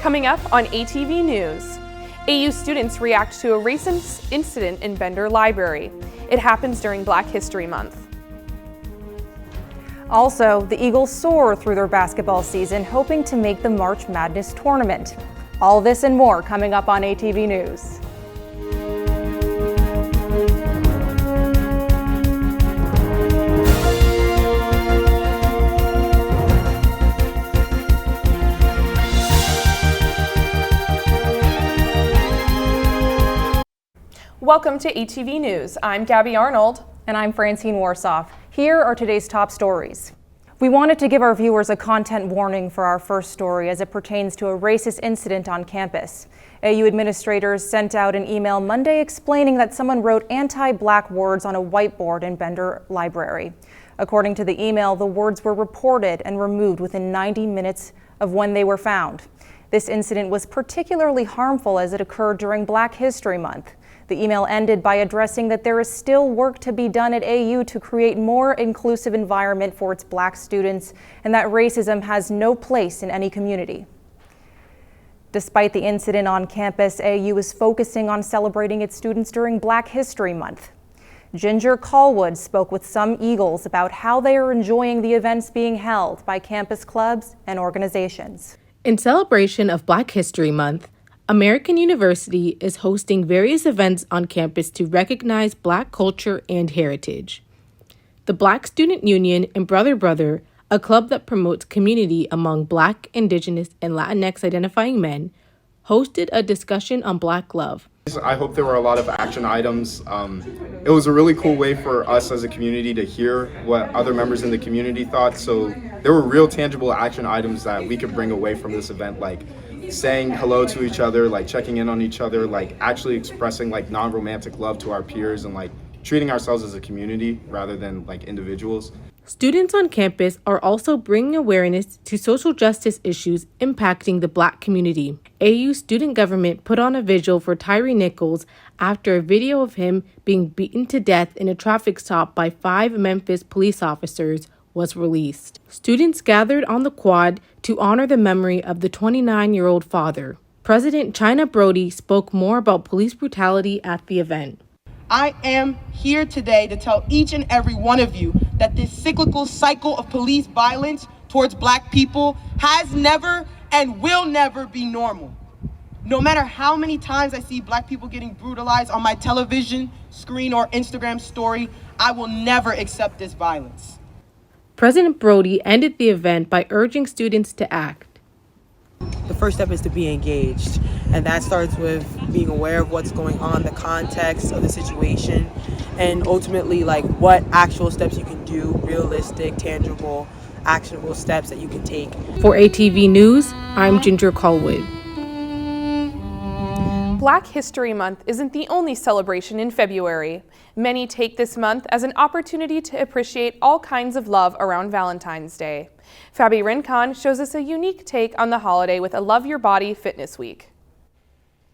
Coming up on ATV News, AU students react to a racist incident in Bender Library. It happens during Black History Month. Also, the Eagles soar through their basketball season, hoping to make the March Madness tournament. All this and more coming up on ATV News. Welcome to ATV News. I'm Gabby Arnold. And I'm Francine Worsoff. Here are today's top stories. We wanted to give our viewers a content warning for our first story as it pertains to a racist incident on campus. AU administrators sent out an email Monday explaining that someone wrote anti-Black words on a whiteboard in Bender Library. According to the email, the words were reported and removed within 90 minutes of when they were found. This incident was particularly harmful as it occurred during Black History Month. The email ended by addressing that there is still work to be done at AU to create more inclusive environment for its Black students and that racism has no place in any community. Despite the incident on campus, AU is focusing on celebrating its students during Black History Month. Jinger Callwood spoke with some Eagles about how they are enjoying the events being held by campus clubs and organizations. In celebration of Black History Month, American University is hosting various events on campus to recognize Black culture and heritage. The Black Student Union and Brother Brother, a club that promotes community among Black, Indigenous, and Latinx identifying men, hosted a discussion on Black love. I hope there were a lot of action items. It was a really cool way for us as a community to hear what other members in the community thought. So there were real tangible action items that we could bring away from this event, like saying hello to each other, like checking in on each other, like actually expressing like non-romantic love to our peers and like treating ourselves as a community rather than like individuals. Students on campus are also bringing awareness to social justice issues impacting the Black community. AU student government put on a vigil for Tyree Nichols after a video of him being beaten to death in a traffic stop by 5 Memphis police officers was released. Students gathered on the quad to honor the memory of the 29-year-old father. President China Brody spoke more about police brutality at the event. I am here today to tell each and every one of you that this cyclical cycle of police violence towards Black people has never and will never be normal. No matter how many times I see Black people getting brutalized on my television screen or Instagram story, I will never accept this violence. President Brody ended the event by urging students to act. The first step is to be engaged, and that starts with being aware of what's going on, the context of the situation, and ultimately like what actual steps you can do, realistic, tangible, actionable steps that you can take. For ATV News, I'm Jinger Callwood. Black History Month isn't the only celebration in February. Many take this month as an opportunity to appreciate all kinds of love around Valentine's Day. Fabby Rincon shows us a unique take on the holiday with a Love Your Body Fitness Week.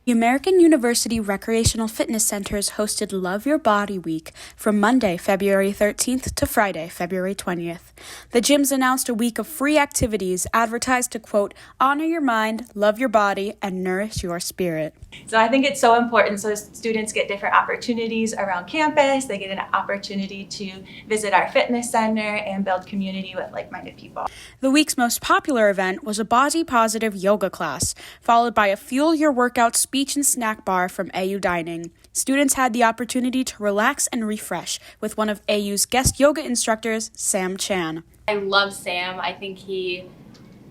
The American University Recreational Fitness Centers hosted Love Your Body Week from Monday, February 13th to Friday, February 20th. The gyms announced a week of free activities advertised to, quote, honor your mind, love your body, and nourish your spirit. So I think it's so important so students get different opportunities around campus. They get an opportunity to visit our fitness center and build community with like-minded people. The week's most popular event was a body-positive yoga class, followed by a Fuel Your Workout speech and snack bar from AU Dining. Students had the opportunity to relax and refresh with one of AU's guest yoga instructors, Sam Chan. I love Sam. I think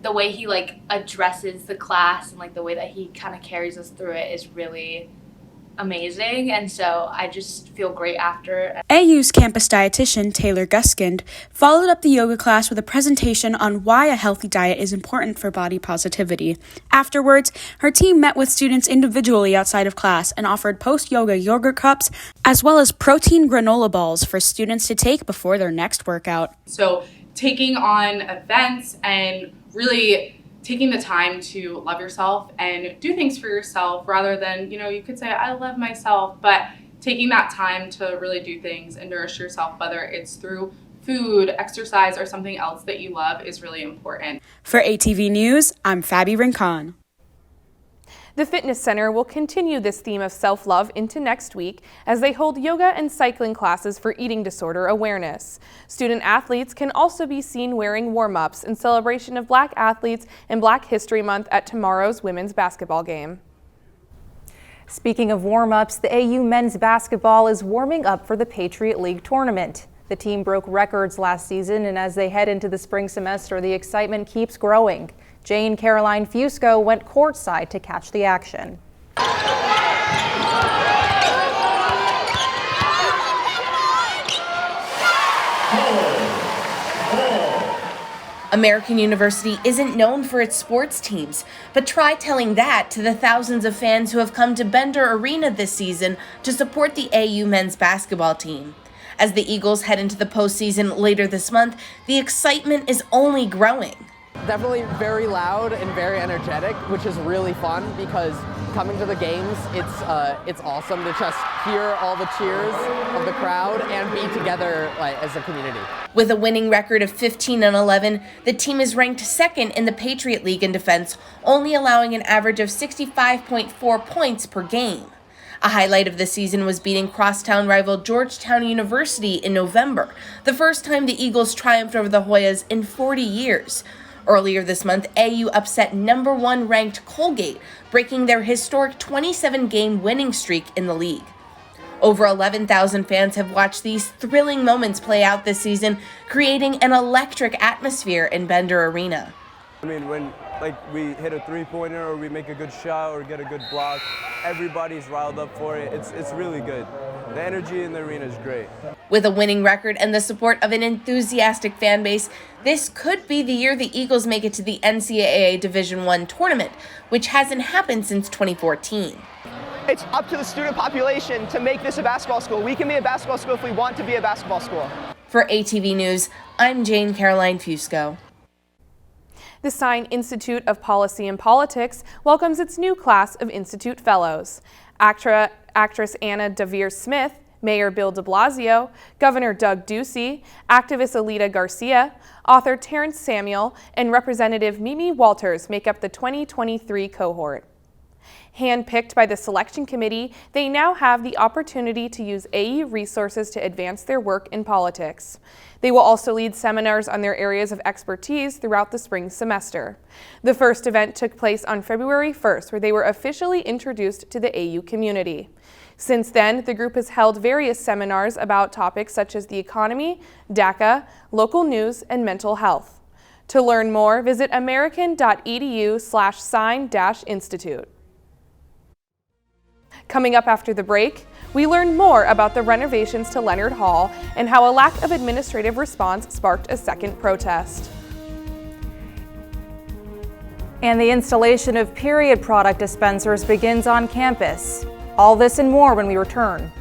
the way he like addresses the class and like the way that he kind of carries us through it is really amazing, and so I just feel great after. AU's campus dietitian, Taylor Guskind, followed up the yoga class with a presentation on why a healthy diet is important for body positivity. Afterwards, her team met with students individually outside of class and offered post-yoga yogurt cups, as well as protein granola balls for students to take before their next workout. So taking on events and really taking the time to love yourself and do things for yourself rather than, you could say, I love myself, but taking that time to really do things and nourish yourself, whether it's through food, exercise, or something else that you love is really important. For ATV News, I'm Fabby Rincon. The fitness center will continue this theme of self-love into next week as they hold yoga and cycling classes for eating disorder awareness. Student athletes can also be seen wearing warm-ups in celebration of Black athletes and Black History Month at tomorrow's women's basketball game. Speaking of warm-ups, the AU men's basketball is warming up for the Patriot League tournament. The team broke records last season, and as they head into the spring semester, the excitement keeps growing. Jane Caroline Fusco went courtside to catch the action. American University isn't known for its sports teams, but try telling that to the thousands of fans who have come to Bender Arena this season to support the AU men's basketball team. As the Eagles head into the postseason later this month, the excitement is only growing. Definitely very loud and very energetic, which is really fun because coming to the games, it's awesome to just hear all the cheers of the crowd and be together as a community. With a winning record of 15-11, the team is ranked second in the Patriot League in defense, only allowing an average of 65.4 points per game. A highlight of the season was beating crosstown rival Georgetown University in November, the first time the Eagles triumphed over the Hoyas in 40 years. Earlier this month, AU upset number 1 ranked Colgate, breaking their historic 27-game winning streak in the league. Over 11,000 fans have watched these thrilling moments play out this season, creating an electric atmosphere in Bender Arena. I mean, when we hit a three-pointer or we make a good shot or get a good block, everybody's riled up for it. It's really good. The energy in the arena is great. With a winning record and the support of an enthusiastic fan base, this could be the year the Eagles make it to the NCAA Division I tournament, which hasn't happened since 2014. It's up to the student population to make this a basketball school. We can be a basketball school if we want to be a basketball school. For ATV News, I'm Jane Caroline Fusco. The Sine Institute of Policy and Politics welcomes its new class of Institute Fellows. Actress Anna Devere Smith, Mayor Bill de Blasio, Governor Doug Ducey, activist Alida Garcia, author Terrence Samuel, and Representative Mimi Walters make up the 2023 cohort. Handpicked by the selection committee, they now have the opportunity to use AE resources to advance their work in politics. They will also lead seminars on their areas of expertise throughout the spring semester. The first event took place on February 1st, where they were officially introduced to the AU community. Since then, the group has held various seminars about topics such as the economy, DACA, local news, and mental health. To learn more, visit american.edu/sine-institute. Coming up after the break, we learn more about the renovations to Leonard Hall and how a lack of administrative response sparked a second protest. And the installation of period product dispensers begins on campus. All this and more when we return.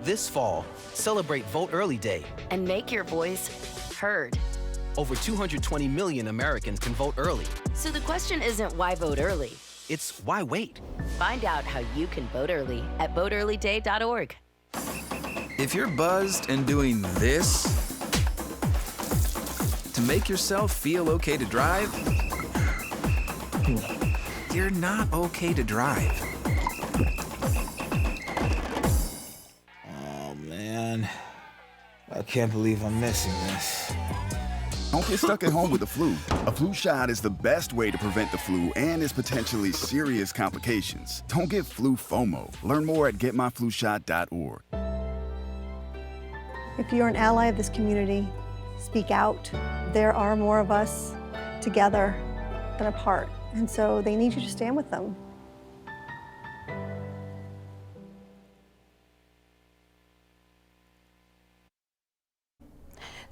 This fall, celebrate Vote Early Day and make your voice heard. Over 220 million Americans can vote early. So the question isn't why vote early? It's why wait? Find out how you can vote early at voteearlyday.org. If you're buzzed and doing this to make yourself feel okay to drive, you're not okay to drive. Oh man, I can't believe I'm missing this. Don't get stuck at home with the flu. A flu shot is the best way to prevent the flu and its potentially serious complications. Don't get flu FOMO. Learn more at getmyflushot.org. If you're an ally of this community, speak out. There are more of us together than apart, and so they need you to stand with them.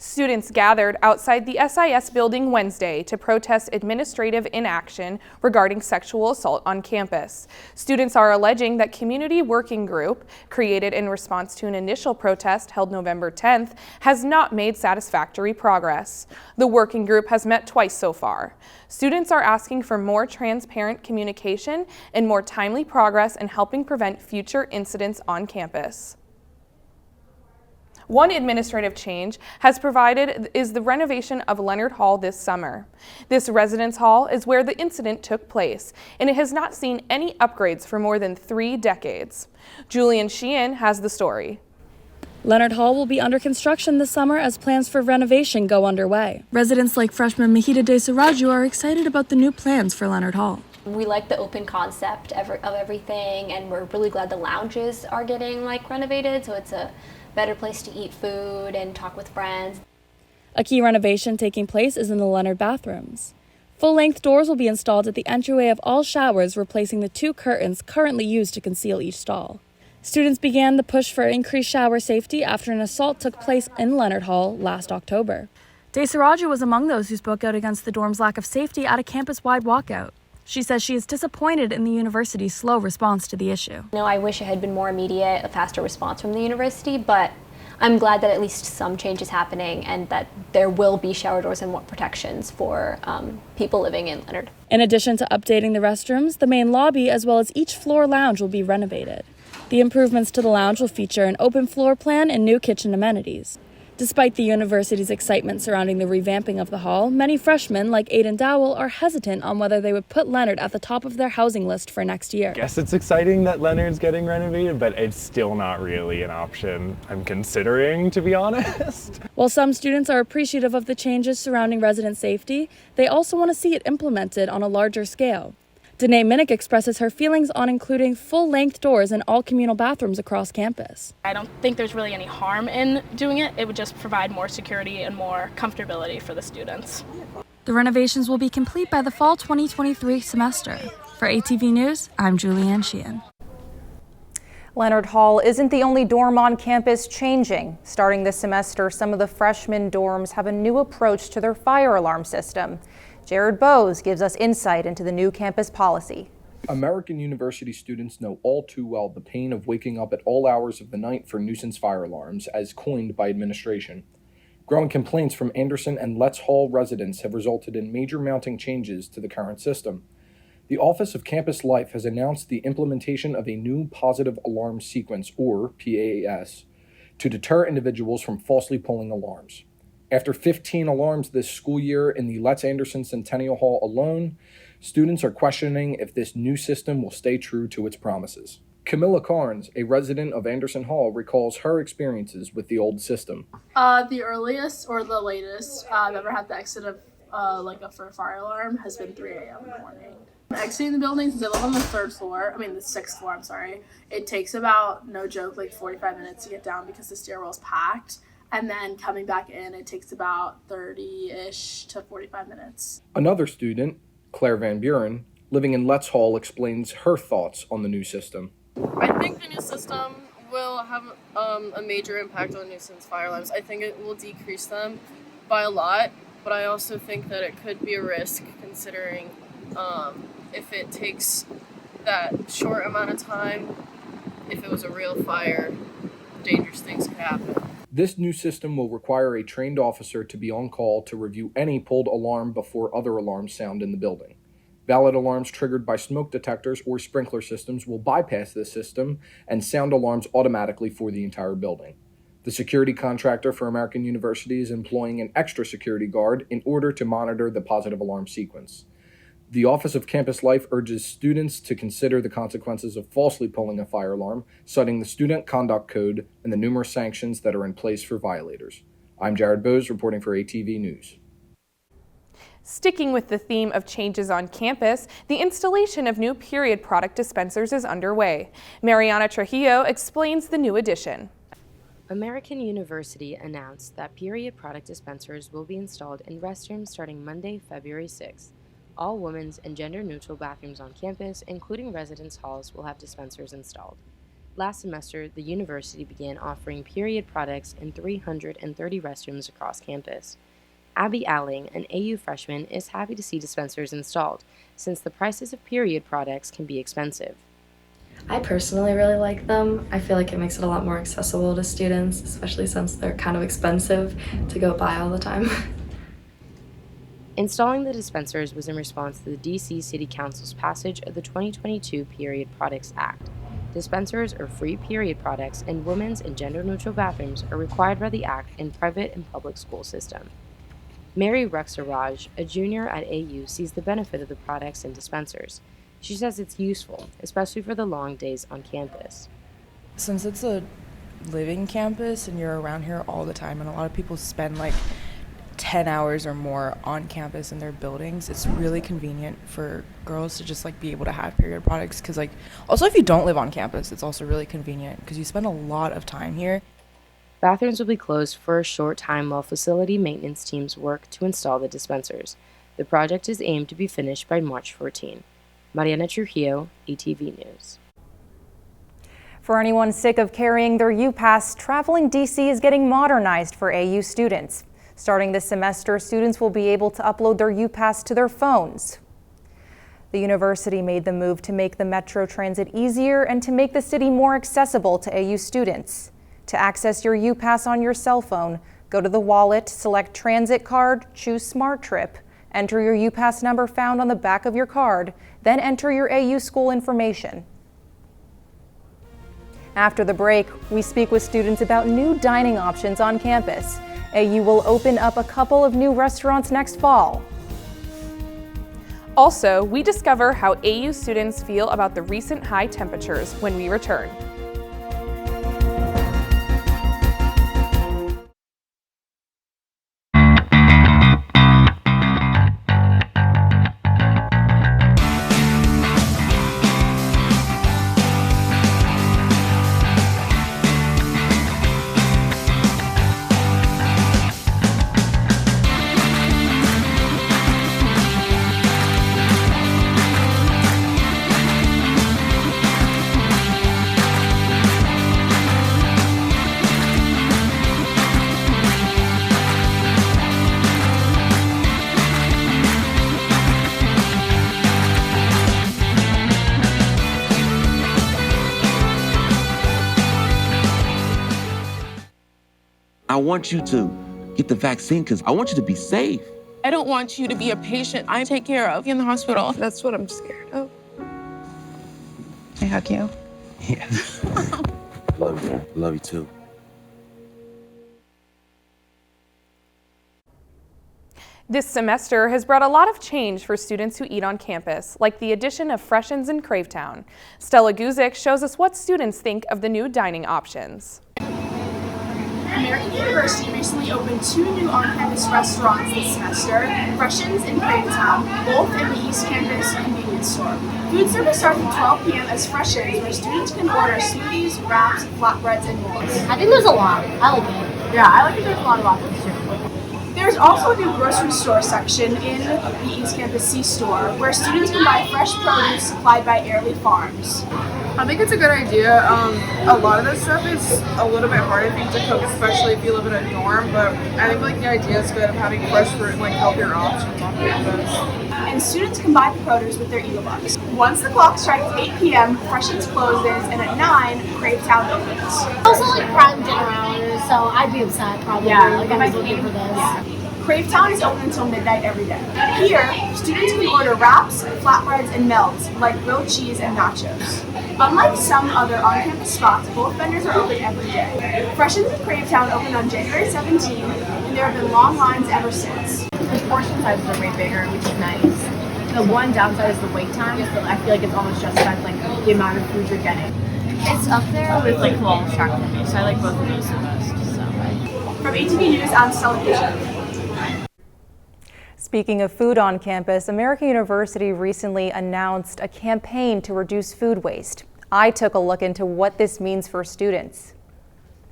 Students gathered outside the SIS building Wednesday to protest administrative inaction regarding sexual assault on campus. Students are alleging that Community Working Group, created in response to an initial protest held November 10th, has not made satisfactory progress. The working group has met twice so far. Students are asking for more transparent communication and more timely progress in helping prevent future incidents on campus. One administrative change is the renovation of Leonard Hall this summer. This residence hall is where the incident took place, and it has not seen any upgrades for more than 3 decades. Sheehan has the story. Leonard Hall will be under construction this summer as plans for renovation go underway. Residents like freshman Mahida De Saraju are excited about the new plans for Leonard Hall. We like the open concept of everything, and we're really glad the lounges are getting renovated, so it's a better place to eat food and talk with friends. A key renovation taking place is in the Leonard bathrooms. Full-length doors will be installed at the entryway of all showers, replacing the 2 curtains currently used to conceal each stall. Students began the push for increased shower safety after an assault took place in Leonard Hall last October. De Saraju was among those who spoke out against the dorm's lack of safety at a campus-wide walkout. She says she is disappointed in the university's slow response to the issue. I wish it had been more immediate, a faster response from the university, but I'm glad that at least some change is happening and that there will be shower doors and protections for people living in Leonard. In addition to updating the restrooms, the main lobby as well as each floor lounge will be renovated. The improvements to the lounge will feature an open floor plan and new kitchen amenities. Despite the university's excitement surrounding the revamping of the hall, many freshmen, like Aiden Dowell, are hesitant on whether they would put Leonard at the top of their housing list for next year. I guess it's exciting that Leonard's getting renovated, but it's still not really an option I'm considering, to be honest. While some students are appreciative of the changes surrounding resident safety, they also want to see it implemented on a larger scale. Danae Minnick expresses her feelings on including full-length doors in all communal bathrooms across campus. I don't think there's really any harm in doing it. It would just provide more security and more comfortability for the students. The renovations will be complete by the fall 2023 semester. For ATV News, I'm Julianne Sheehan. Leonard Hall isn't the only dorm on campus changing. Starting this semester, some of the freshman dorms have a new approach to their fire alarm system. Jared Bowes gives us insight into the new campus policy. American University students know all too well the pain of waking up at all hours of the night for nuisance fire alarms, as coined by administration. Growing complaints from Anderson and Letts Hall residents have resulted in major mounting changes to the current system. The Office of Campus Life has announced the implementation of a new positive alarm sequence, or PAS, to deter individuals from falsely pulling alarms. After 15 alarms this school year in the Letts Anderson Centennial Hall alone, students are questioning if this new system will stay true to its promises. Camilla Carnes, a resident of Anderson Hall, recalls her experiences with the old system. The earliest or the latest I've ever had the exit of for a fire alarm has been 3 a.m. in the morning. Exiting the building, since I live on the 6th floor, it takes about, no joke, 45 minutes to get down because the stairwell's packed. And then coming back in, it takes about 30-ish to 45 minutes. Another student, Claire Van Buren, living in Letts Hall, explains her thoughts on the new system. I think the new system will have a major impact on nuisance fire alarms. I think it will decrease them by a lot, but I also think that it could be a risk considering if it takes that short amount of time, if it was a real fire, dangerous things could happen. This new system will require a trained officer to be on call to review any pulled alarm before other alarms sound in the building. Valid alarms triggered by smoke detectors or sprinkler systems will bypass this system and sound alarms automatically for the entire building. The security contractor for American University is employing an extra security guard in order to monitor the positive alarm sequence. The Office of Campus Life urges students to consider the consequences of falsely pulling a fire alarm, citing the Student Conduct Code and the numerous sanctions that are in place for violators. I'm Jared Bowes reporting for ATV News. Sticking with the theme of changes on campus, the installation of new period product dispensers is underway. Mariana Trujillo explains the new addition. American University announced that period product dispensers will be installed in restrooms starting Monday, February 6th. All women's and gender-neutral bathrooms on campus, including residence halls, will have dispensers installed. Last semester, the university began offering period products in 330 restrooms across campus. Abby Alling, an AU freshman, is happy to see dispensers installed, since the prices of period products can be expensive. I personally really like them. I feel like it makes it a lot more accessible to students, especially since they're kind of expensive to go buy all the time. Installing the dispensers was in response to the D.C. City Council's passage of the 2022 Period Products Act. Dispensers of free period products and women's and gender-neutral bathrooms are required by the Act in private and public school system. Mary Rexaraj, a junior at AU, sees the benefit of the products and dispensers. She says it's useful, especially for the long days on campus. Since it's a living campus and you're around here all the time, and a lot of people spend like 10 hours or more on campus in their buildings, it's really convenient for girls to just like be able to have period products, because like also if you don't live on campus, it's also really convenient because you spend a lot of time here. Bathrooms will be closed for a short time while facility maintenance teams work to install the dispensers. The project is aimed to be finished by March 14. Mariana Trujillo, ATV News. For anyone sick of carrying their U-Pass, traveling DC is getting modernized for AU students. Starting this semester, students will be able to upload their U-Pass to their phones. The university made the move to make the Metro transit easier and to make the city more accessible to AU students. To access your U-Pass on your cell phone, go to the wallet, select Transit Card, choose Smart Trip, enter your U-Pass number found on the back of your card, then enter your AU school information. After the break, we speak with students about new dining options on campus. AU will open up a couple of new restaurants next fall. Also, we discover how AU students feel about the recent high temperatures when we return. I want you to get the vaccine because I want you to be safe. I don't want you to be a patient I take care of in the hospital. That's what I'm scared of. I hug you. Yeah. Love you. Love you too. This semester has brought a lot of change for students who eat on campus, like the addition of Freshens in Cravetown. Stella Guzik shows us what students think of the new dining options. American University recently opened 2 new on-campus restaurants this semester, Freshens and Cravetown, both in the East Campus convenience store. Food service starts at 12 p.m. as Freshens, where students can order smoothies, wraps, flatbreads, and more. I think there's a lot. I like it. Yeah, I like it. There's a lot of options too. There's also a new grocery store section in the East Campus C-store, where students can buy fresh produce supplied by Airly Farms. I think it's a good idea. A lot of this stuff is a little bit harder to cook, especially if you live in a dorm, but I think the idea is good of having fresh fruit and healthier options on campus. And students can buy the produce with their Eagle-Bucks. Once the clock strikes 8 p.m., Freshens closes, and at 9, Cravetown opens. Also prime dinner hours, so I'd be upset probably. Yeah, I was looking for this. Yeah. Cravetown is open until midnight every day. Here, students can order wraps, flatbreads, and melts, like grilled cheese and nachos. Unlike some other on-campus spots, both vendors are open every day. Freshens in Cravetown opened on January 17, and there have been long lines ever since. The portion sizes are way bigger, which is nice. The one downside is the wait time, so I feel like it's almost justified the amount of food you're getting. It's up there with Wall Shack for me, so I like both of those the best. So. From ATV News, I'm Stella. Speaking of food on campus, American University recently announced a campaign to reduce food waste. I took a look into what this means for students.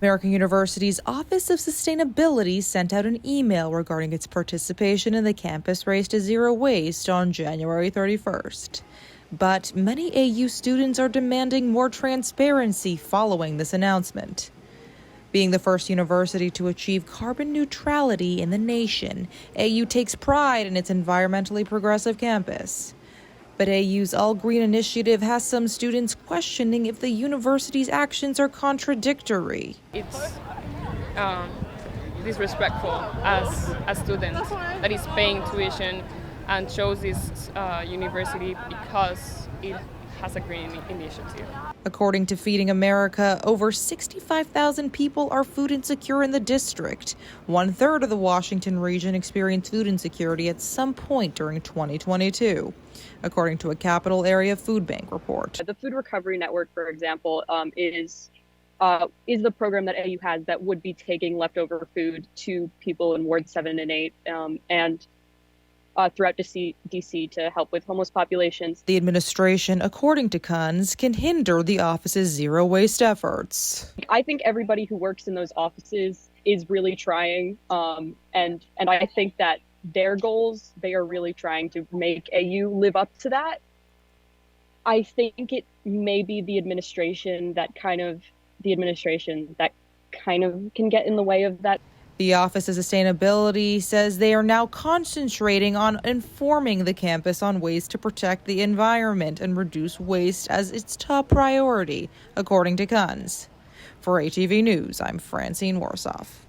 American University's Office of Sustainability sent out an email regarding its participation in the campus Race to Zero Waste on January 31st. But many AU students are demanding more transparency following this announcement. Being the first university to achieve carbon neutrality in the nation, AU takes pride in its environmentally progressive campus. But AU's All Green initiative has some students questioning if the university's actions are contradictory. It's disrespectful as a student that is paying tuition and chose this university because it has a green initiative. According to Feeding America, over 65,000 people are food insecure in the district. 1/3 of the Washington region experienced food insecurity at some point during 2022, according to a Capital Area Food Bank report. The Food Recovery Network, for example, is the program that AU has that would be taking leftover food to people in Ward 7 and 8 and throughout DC to help with homeless populations. The administration, according to Kunz, can hinder the office's zero waste efforts. I think everybody who works in those offices is really trying, and I think that their goals, they are really trying to make AU live up to that. I think it may be the administration that kind of can get in the way of that. The Office of Sustainability says they are now concentrating on informing the campus on ways to protect the environment and reduce waste as its top priority, according to Kunz. For ATV News, I'm Francine Worsoff.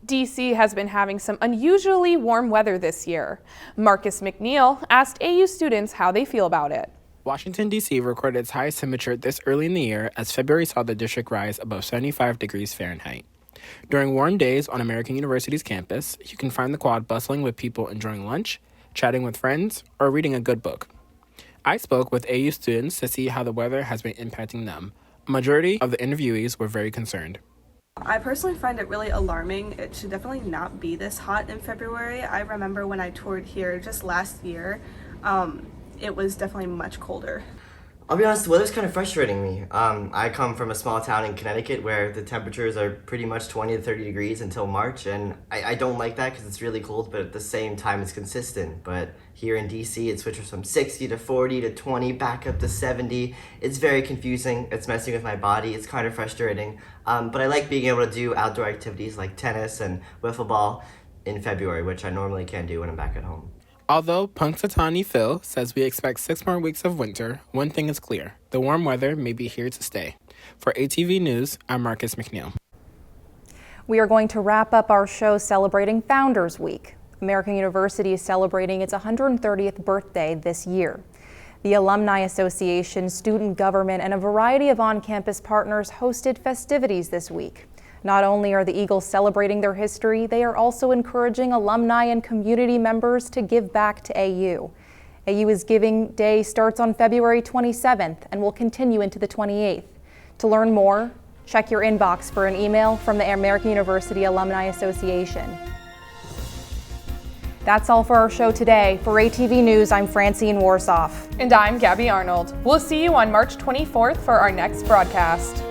DC has been having some unusually warm weather this year. Marcus McNeill asked AU students how they feel about it. Washington, D.C. recorded its highest temperature this early in the year as February saw the district rise above 75 degrees Fahrenheit. During warm days on American University's campus, you can find the quad bustling with people enjoying lunch, chatting with friends, or reading a good book. I spoke with AU students to see how the weather has been impacting them. A majority of the interviewees were very concerned. I personally find it really alarming. It should definitely not be this hot in February. I remember when I toured here just last year, it was definitely much colder. I'll be honest, the weather's kind of frustrating me. I come from a small town in Connecticut where the temperatures are pretty much 20 to 30 degrees until March, and I don't like that because it's really cold, but at the same time it's consistent. But here in DC, it switches from 60 to 40 to 20, back up to 70. It's very confusing. It's messing with my body. It's kind of frustrating. But I like being able to do outdoor activities like tennis and wiffle ball in February, which I normally can't do when I'm back at home. Although Punxsutawney Phil says we expect 6 more weeks of winter, one thing is clear. The warm weather may be here to stay. For ATV News, I'm Marcus McNeill. We are going to wrap up our show celebrating Founders Week. American University is celebrating its 130th birthday this year. The Alumni Association, student government, and a variety of on-campus partners hosted festivities this week. Not only are the Eagles celebrating their history, they are also encouraging alumni and community members to give back to AU. AU's Giving Day starts on February 27th and will continue into the 28th. To learn more, check your inbox for an email from the American University Alumni Association. That's all for our show today. For ATV News, I'm Francine Worsoff. And I'm Gabby Arnold. We'll see you on March 24th for our next broadcast.